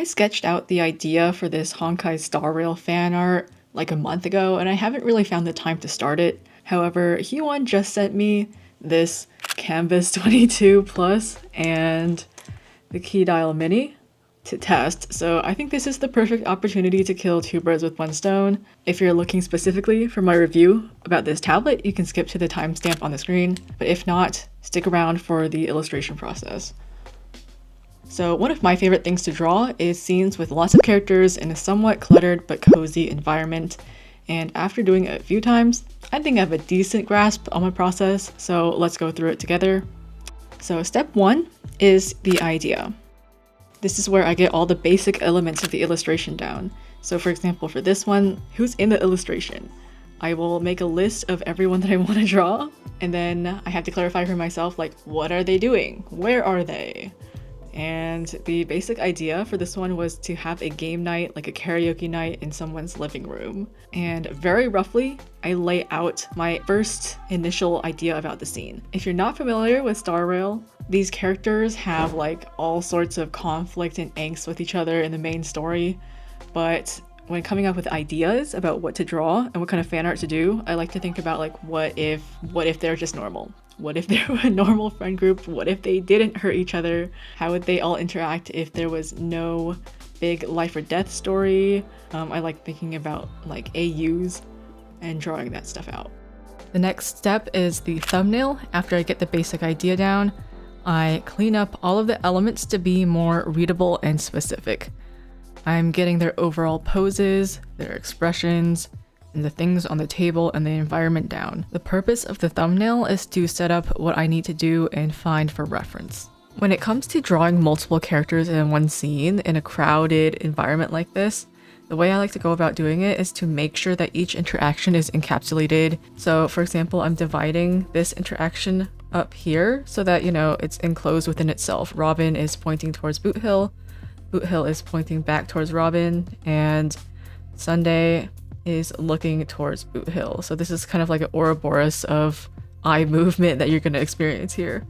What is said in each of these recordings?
I sketched out the idea for this Honkai Star Rail fan art like a month ago, and I haven't really found the time to start it. However, Huion just sent me this Kamvas 22 Plus and the Keydial Mini to test, so I think this is the perfect opportunity to kill two birds with one stone. If you're looking specifically for my review about this tablet, you can skip to the timestamp on the screen, but if not, stick around for the illustration process. So one of my favorite things to draw is scenes with lots of characters in a somewhat cluttered but cozy environment, and after doing it a few times, I think I have a decent grasp on my process, so let's go through it together. So step 1 is the idea. This is where I get all the basic elements of the illustration down. So for example, for this one, who's in the illustration? I will make a list of everyone that I want to draw, and then I have to clarify for myself, like, what are they doing? Where are they? And the basic idea for this one was to have a game night, like a karaoke night in someone's living room. And very roughly, I lay out my first initial idea about the scene. If you're not familiar with Star Rail, these characters have like all sorts of conflict and angst with each other in the main story, but when coming up with ideas about what to draw and what kind of fan art to do, I like to think about like, what if they're just normal? What if they were a normal friend group? What if they didn't hurt each other? How would they all interact if there was no big life or death story? I like thinking about like AUs and drawing that stuff out. The next step is the thumbnail. After I get the basic idea down, I clean up all of the elements to be more readable and specific. I'm getting their overall poses, their expressions, and the things on the table and the environment down. The purpose of the thumbnail is to set up what I need to do and find for reference. When it comes to drawing multiple characters in one scene in a crowded environment like this, the way I like to go about doing it is to make sure that each interaction is encapsulated. So for example, I'm dividing this interaction up here so that, you know, it's enclosed within itself. Robin is pointing towards Boot Hill is pointing back towards Robin, and Sunday is looking towards Boot Hill. So this is kind of like an Ouroboros of eye movement that you're going to experience here.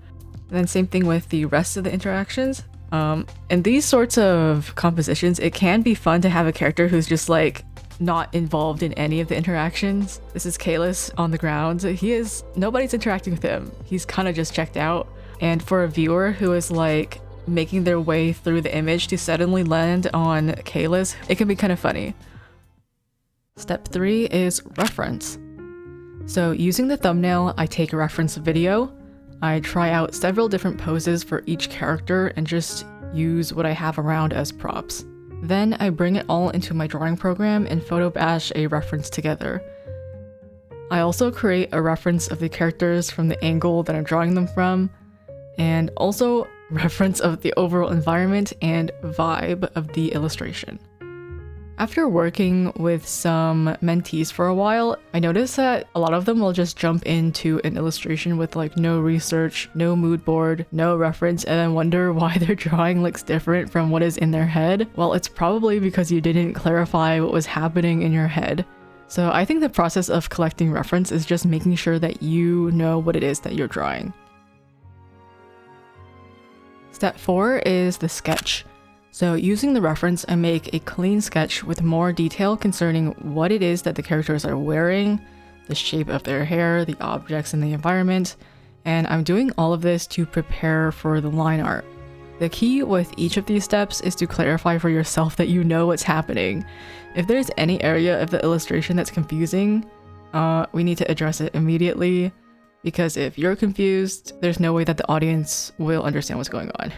And then same thing with the rest of the interactions. In these sorts of compositions, it can be fun to have a character who's just like not involved in any of the interactions. This is Kalis on the ground. Nobody's interacting with him. He's kind of just checked out. And for a viewer who is like making their way through the image to suddenly land on Kalis, it can be kind of funny. Step 3 is reference. So using the thumbnail, I take a reference video. I try out several different poses for each character and just use what I have around as props. Then I bring it all into my drawing program and photo bash a reference together. I also create a reference of the characters from the angle that I'm drawing them from, and also reference of the overall environment and vibe of the illustration. After working with some mentees for a while, I noticed that a lot of them will just jump into an illustration with like no research, no mood board, no reference, and then wonder why their drawing looks different from what is in their head. Well, it's probably because you didn't clarify what was happening in your head. So I think the process of collecting reference is just making sure that you know what it is that you're drawing. Step 4 is the sketch. So using the reference, I make a clean sketch with more detail concerning what it is that the characters are wearing, the shape of their hair, the objects in the environment, and I'm doing all of this to prepare for the line art. The key with each of these steps is to clarify for yourself that you know what's happening. If there's any area of the illustration that's confusing, we need to address it immediately, because if you're confused, there's no way that the audience will understand what's going on.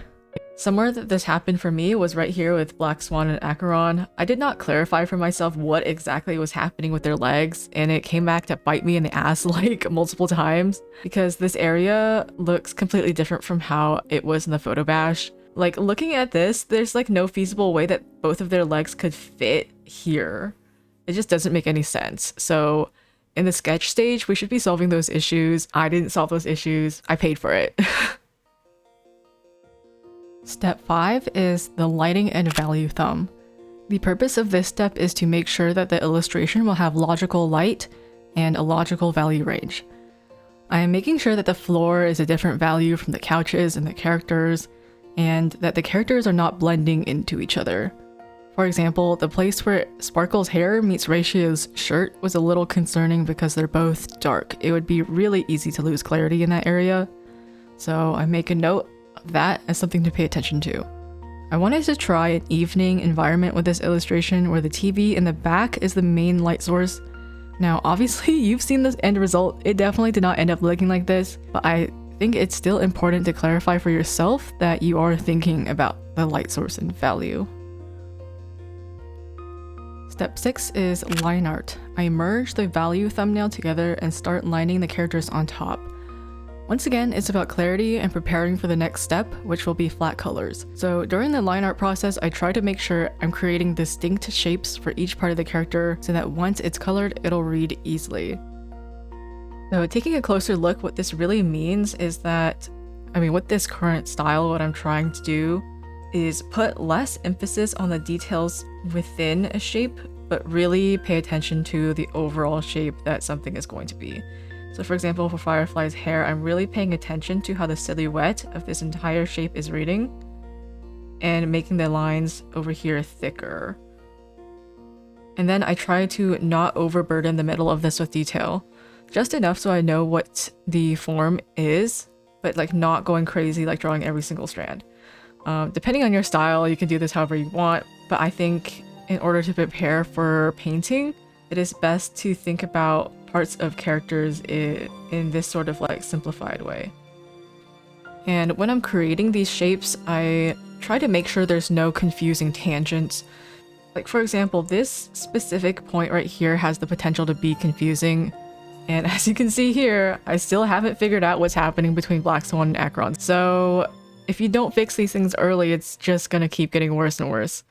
Somewhere that this happened for me was right here with Black Swan and Acheron. I did not clarify for myself what exactly was happening with their legs, and it came back to bite me in the ass like multiple times, because this area looks completely different from how it was in the photo bash. Like, looking at this, there's like no feasible way that both of their legs could fit here. It just doesn't make any sense. So in the sketch stage, we should be solving those issues. I didn't solve those issues. I paid for it. Step 5 is the lighting and value thumb. The purpose of this step is to make sure that the illustration will have logical light and a logical value range. I am making sure that the floor is a different value from the couches and the characters, and that the characters are not blending into each other. For example, the place where Sparkle's hair meets Ratio's shirt was a little concerning because they're both dark. It would be really easy to lose clarity in that area. So I make a note of that as something to pay attention to. I wanted to try an evening environment with this illustration where the TV in the back is the main light source. Now, obviously, you've seen this end result. It definitely did not end up looking like this, but I think it's still important to clarify for yourself that you are thinking about the light source and value. Step 6 is line art. I merge the value thumbnail together and start lining the characters on top. Once again, it's about clarity and preparing for the next step, which will be flat colors. So during the line art process, I try to make sure I'm creating distinct shapes for each part of the character so that once it's colored, it'll read easily. So taking a closer look, what this really means is that, with this current style, what I'm trying to do is put less emphasis on the details within a shape, but really pay attention to the overall shape that something is going to be. So for example, for Firefly's hair, I'm really paying attention to how the silhouette of this entire shape is reading and making the lines over here thicker. And then I try to not overburden the middle of this with detail, just enough so I know what the form is, but like not going crazy, like drawing every single strand. Depending on your style, you can do this however you want, but I think in order to prepare for painting, it is best to think about parts of characters in this sort of like simplified way. And when I'm creating these shapes, I try to make sure there's no confusing tangents. Like for example, this specific point right here has the potential to be confusing. And as you can see here, I still haven't figured out what's happening between Black Swan and Acheron. So if you don't fix these things early, it's just gonna keep getting worse and worse.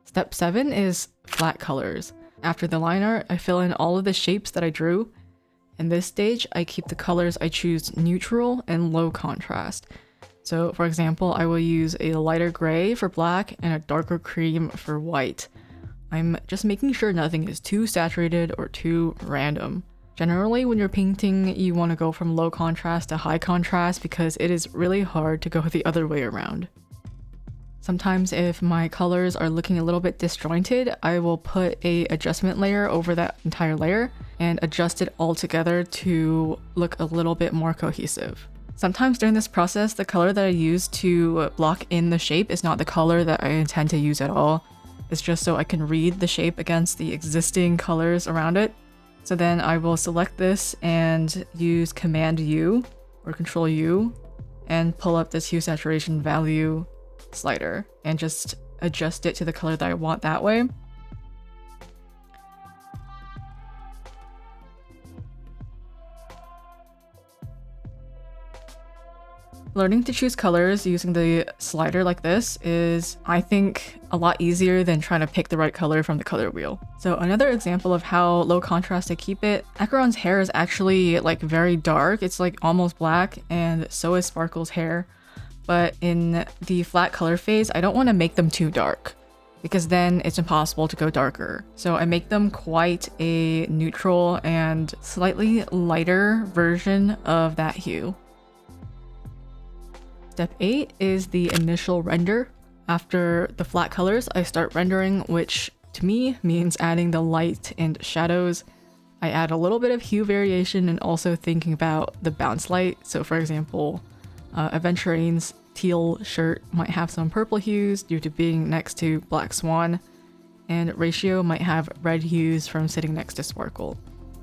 Step 7 is flat colors. After the line art, I fill in all of the shapes that I drew. In this stage, I keep the colors I choose neutral and low contrast. So for example, I will use a lighter gray for black and a darker cream for white. I'm just making sure nothing is too saturated or too random. Generally, when you're painting, you want to go from low contrast to high contrast because it is really hard to go the other way around. Sometimes if my colors are looking a little bit disjointed, I will put a adjustment layer over that entire layer and adjust it all together to look a little bit more cohesive. Sometimes during this process, the color that I use to block in the shape is not the color that I intend to use at all. It's just so I can read the shape against the existing colors around it. So then I will select this and use Command U or Control U and pull up this hue saturation value slider and just adjust it to the color that I want that way. Learning to choose colors using the slider like this is, I think, a lot easier than trying to pick the right color from the color wheel. So another example of how low contrast I keep it, Acheron's hair is actually like very dark. It's like almost black, and so is Sparkle's hair. But in the flat color phase, I don't want to make them too dark because then it's impossible to go darker. So I make them quite a neutral and slightly lighter version of that hue. Step 8 is the initial render. After the flat colors, I start rendering, which to me means adding the light and shadows. I add a little bit of hue variation and also thinking about the bounce light. So for example, Aventurine's teal shirt might have some purple hues due to being next to Black Swan, and Ratio might have red hues from sitting next to Sparkle.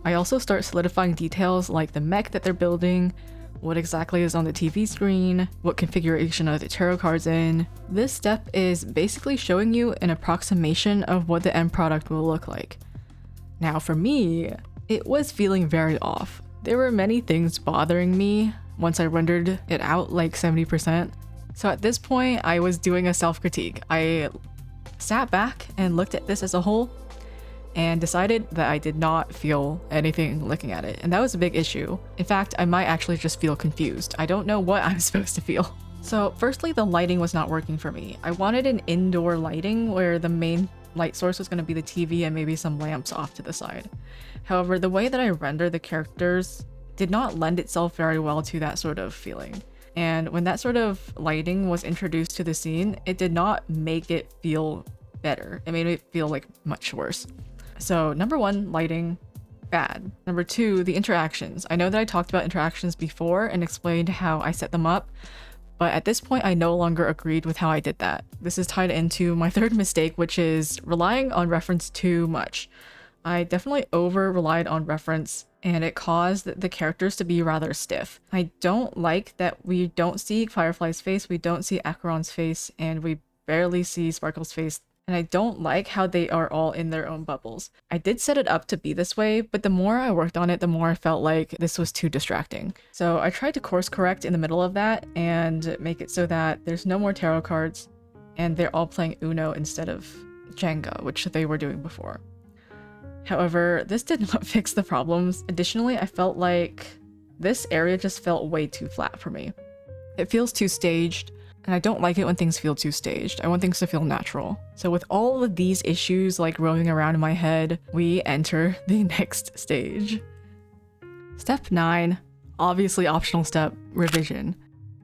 I also start solidifying details like the mech that they're building, what exactly is on the TV screen, what configuration are the tarot cards in. This step is basically showing you an approximation of what the end product will look like. Now for me, it was feeling very off. There were many things bothering me once I rendered it out like 70%. So at this point, I was doing a self-critique. I sat back and looked at this as a whole and decided that I did not feel anything looking at it. And that was a big issue. In fact, I might actually just feel confused. I don't know what I'm supposed to feel. So firstly, the lighting was not working for me. I wanted an indoor lighting where the main light source was going to be the TV and maybe some lamps off to the side. However, the way that I render the characters did not lend itself very well to that sort of feeling. And when that sort of lighting was introduced to the scene, it did not make it feel better. It made it feel like much worse. So number one, lighting, bad. Number two, the interactions. I know that I talked about interactions before and explained how I set them up, but at this point I no longer agreed with how I did that. This is tied into my third mistake, which is relying on reference too much. I definitely over-relied on reference, and it caused the characters to be rather stiff. I don't like that we don't see Firefly's face, we don't see Acheron's face, and we barely see Sparkle's face. And I don't like how they are all in their own bubbles. I did set it up to be this way, but the more I worked on it, the more I felt like this was too distracting. So I tried to course correct in the middle of that and make it so that there's no more tarot cards, and they're all playing Uno instead of Jenga, which they were doing before. However, this did not fix the problems. Additionally, I felt like this area just felt way too flat for me. It feels too staged, and I don't like it when things feel too staged. I want things to feel natural. So with all of these issues like roaming around in my head, we enter the next stage. Step 9, obviously optional step, revision.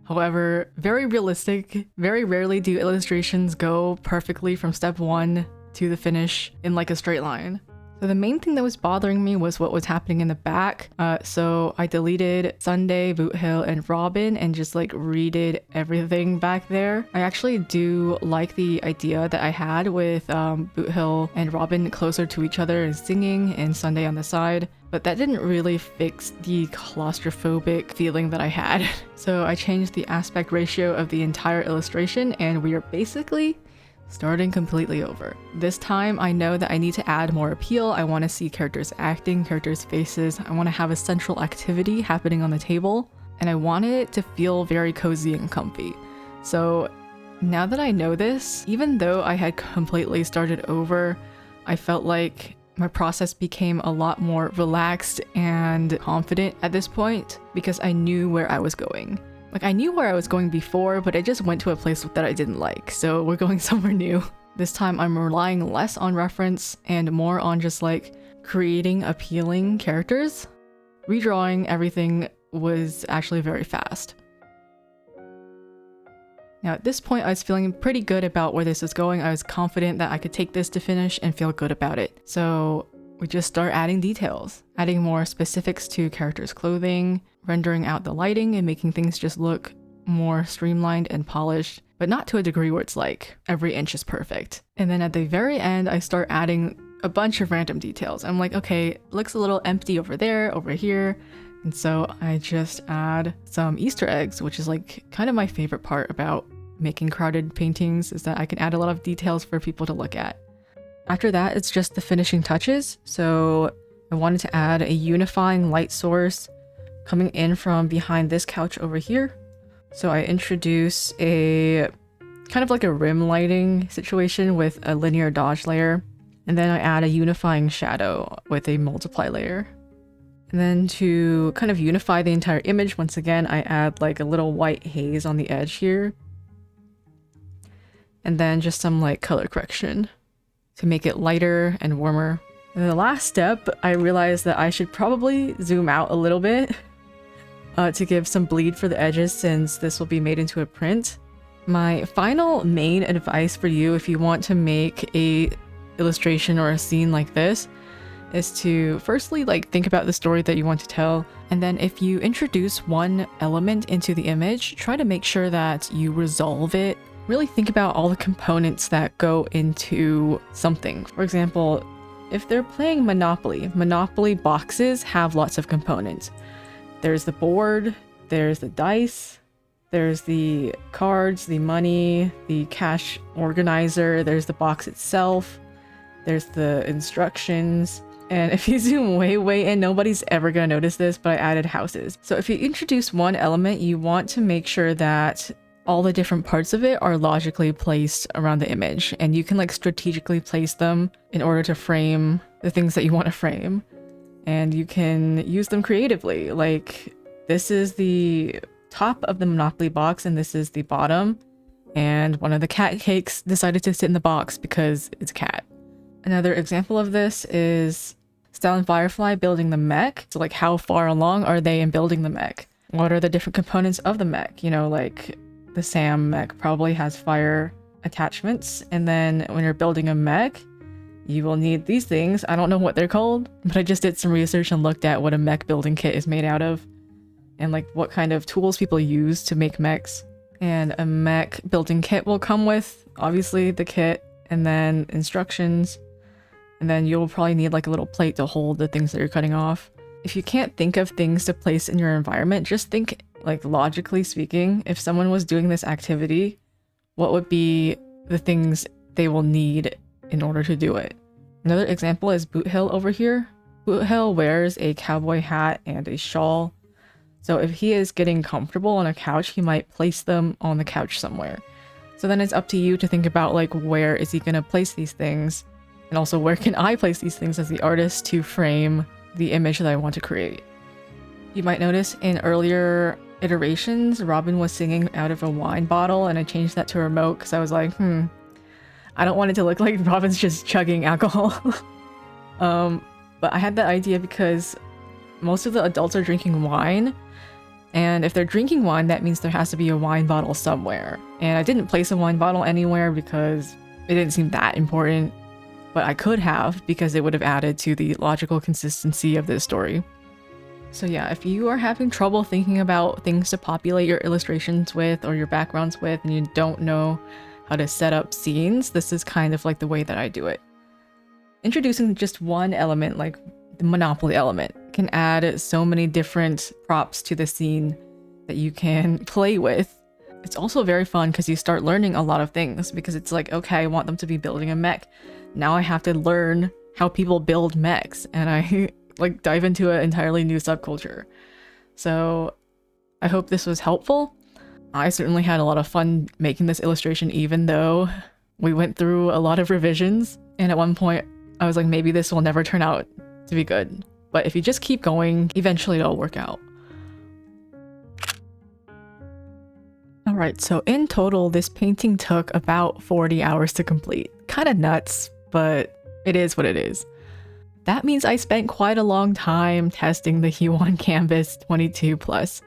However, very realistic. Very rarely do illustrations go perfectly from step 1 to the finish in like a straight line. So the main thing that was bothering me was what was happening in the back. So I deleted Sunday, Boot Hill, and Robin and just like redid everything back there. I actually do like the idea that I had with Boot Hill and Robin closer to each other and singing, and Sunday on the side. But that didn't really fix the claustrophobic feeling that I had. So I changed the aspect ratio of the entire illustration, and we are basically starting completely over. This time I know that I need to add more appeal. I want to see characters acting, characters' faces. I want to have a central activity happening on the table, and I want it to feel very cozy and comfy. So now that I know this, even though I had completely started over, I felt like my process became a lot more relaxed and confident at this point because I knew where I was going. Like, I knew where I was going before, but I just went to a place that I didn't like, so we're going somewhere new. This time I'm relying less on reference and more on just like creating appealing characters. Redrawing everything was actually very fast. Now at this point I was feeling pretty good about where this is going. I was confident that I could take this to finish and feel good about it. So we just start adding details, adding more specifics to characters' clothing, rendering out the lighting and making things just look more streamlined and polished, but not to a degree where it's like every inch is perfect. And then at the very end, I start adding a bunch of random details. I'm like, okay, it looks a little empty over there, over here. And so I just add some Easter eggs, which is like kind of my favorite part about making crowded paintings, is that I can add a lot of details for people to look at. After that, it's just the finishing touches. So I wanted to add a unifying light source coming in from behind this couch over here. So I introduce a kind of like a rim lighting situation with a linear dodge layer. And then I add a unifying shadow with a multiply layer. And then to kind of unify the entire image, once again, I add like a little white haze on the edge here. And then just some like color correction to make it lighter and warmer. And the last step, I realized that I should probably zoom out a little bit to give some bleed for the edges, since this will be made into a print. My final main advice for you if you want to make a illustration or a scene like this is to firstly like think about the story that you want to tell, and then if you introduce one element into the image, try to make sure that you resolve it. Really think about all the components that go into something. For example, if they're playing Monopoly boxes have lots of components. There's the board, there's the dice, there's the cards, the money, the cash organizer, there's the box itself, there's the instructions. And if you zoom way in, nobody's ever gonna notice this, but I added houses. So if you introduce one element, you want to make sure that all the different parts of it are logically placed around the image, and you can like strategically place them in order to frame the things that you want to frame, and you can use them creatively. Like, this is the top of the Monopoly box and this is the bottom, and one of the cat cakes decided to sit in the box because it's a cat. Another example of this is Style and Firefly building the mech. So like, how far along are they in building the mech? what are the different components of the mech. You know, like the SAM mech probably has fire attachments, and then when you're building a mech, you will need these things. I don't know what they're called, but I just did some research and looked at what a mech building kit is made out of and like what kind of tools people use to make mechs. And a mech building kit will come with obviously the kit and then instructions, and then you'll probably need like a little plate to hold the things that you're cutting off. If you can't think of things to place in your environment, just think like logically speaking, if someone was doing this activity, what would be the things they will need in order to do it? Another example is Boothill over here. Boothill wears a cowboy hat and a shawl. So if he is getting comfortable on a couch, he might place them on the couch somewhere. So then it's up to you to think about like, where is he going to place these things? And also, where can I place these things as the artist to frame the image that I want to create? You might notice in earlier iterations, Robin was singing out of a wine bottle, and I changed that to a remote because I was like, I don't want it to look like Robin's just chugging alcohol. But I had that idea because most of the adults are drinking wine, and if they're drinking wine, that means there has to be a wine bottle somewhere. And I didn't place a wine bottle anywhere because it didn't seem that important, but I could have, because it would have added to the logical consistency of this story. So yeah, if you are having trouble thinking about things to populate your illustrations with or your backgrounds with, and you don't know how to set up scenes, this is kind of like the way that I do it. Introducing just one element, like the Monopoly element, can add so many different props to the scene that you can play with. It's also very fun because you start learning a lot of things, because it's like, okay, I want them to be building a mech. Now I have to learn how people build mechs, and I like dive into an entirely new subculture. So I hope this was helpful. I certainly had a lot of fun making this illustration, even though we went through a lot of revisions. And at one point I was like, maybe this will never turn out to be good. But if you just keep going, eventually it'll work out. Alright, so in total, this painting took about 40 hours to complete. Kind of nuts, but it is what it is. That means I spent quite a long time testing the Huion Kamvas 22 Plus.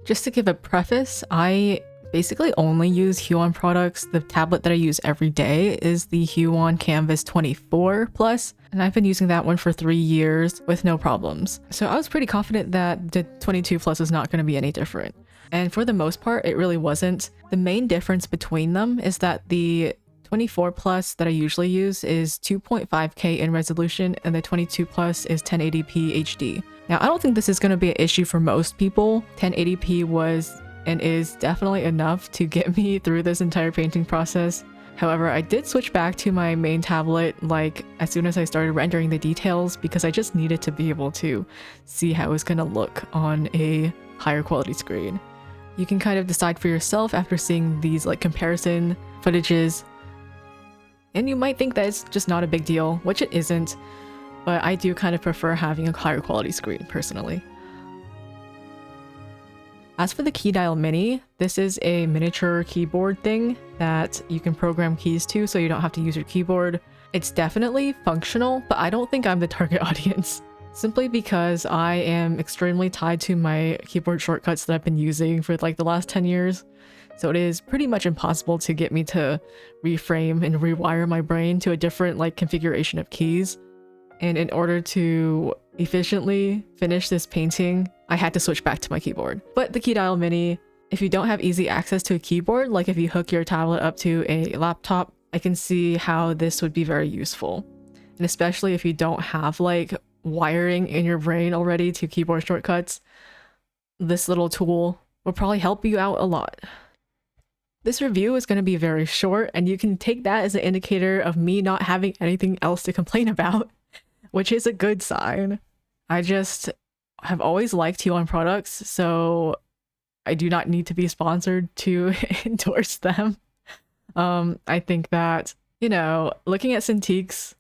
Just to give a preface, I basically only use Huion products. The tablet that I use every day is the Huion Kamvas 24 Plus, and I've been using that one for 3 years with no problems. So I was pretty confident that the 22 Plus is not going to be any different. And for the most part, it really wasn't. The main difference between them is that the 24 Plus that I usually use is 2.5K in resolution, and the 22 Plus is 1080p HD. Now, I don't think this is going to be an issue for most people. 1080p was and is definitely enough to get me through this entire painting process. However, I did switch back to my main tablet like as soon as I started rendering the details, because I just needed to be able to see how it's going to look on a higher quality screen. You can kind of decide for yourself after seeing these like comparison footages. And you might think that it's just not a big deal, which it isn't, but I do kind of prefer having a higher quality screen personally. As for the Keydial Mini, this is a miniature keyboard thing that you can program keys to so you don't have to use your keyboard. It's definitely functional, but I don't think I'm the target audience. Simply because I am extremely tied to my keyboard shortcuts that I've been using for like the last 10 years. So it is pretty much impossible to get me to reframe and rewire my brain to a different like configuration of keys. And in order to efficiently finish this painting, I had to switch back to my keyboard. But the Keydial Mini, if you don't have easy access to a keyboard, like if you hook your tablet up to a laptop, I can see how this would be very useful. And especially if you don't have like wiring in your brain already to keyboard shortcuts, this little tool will probably help you out a lot. This review is going to be very short, and you can take that as an indicator of me not having anything else to complain about, which is a good sign. I just have always liked Huion products, so I do not need to be sponsored to endorse them. I think that, you know, looking at Cintiq's,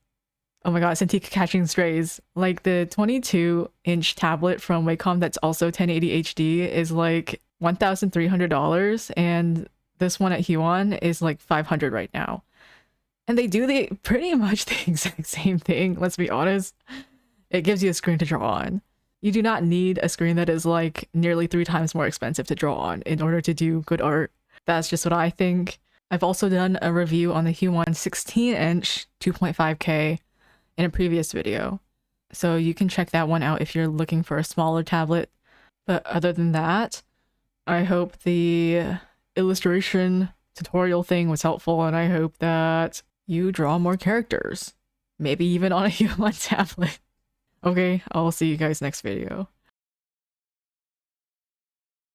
oh my god, Cintiq Catching Strays, like the 22-inch tablet from Wacom that's also 1080 HD is like $1,300, and this one at Huion is like $500 right now. And they do pretty much the exact same thing, let's be honest. It gives you a screen to draw on. You do not need a screen that is like nearly 3 times more expensive to draw on in order to do good art. That's just what I think. I've also done a review on the Huion 16-inch 2.5K in a previous video, so you can check that one out if you're looking for a smaller tablet. But other than that, I hope the illustration tutorial thing was helpful, and I hope that you draw more characters. Maybe even on a Huion tablet. Okay, I'll see you guys next video.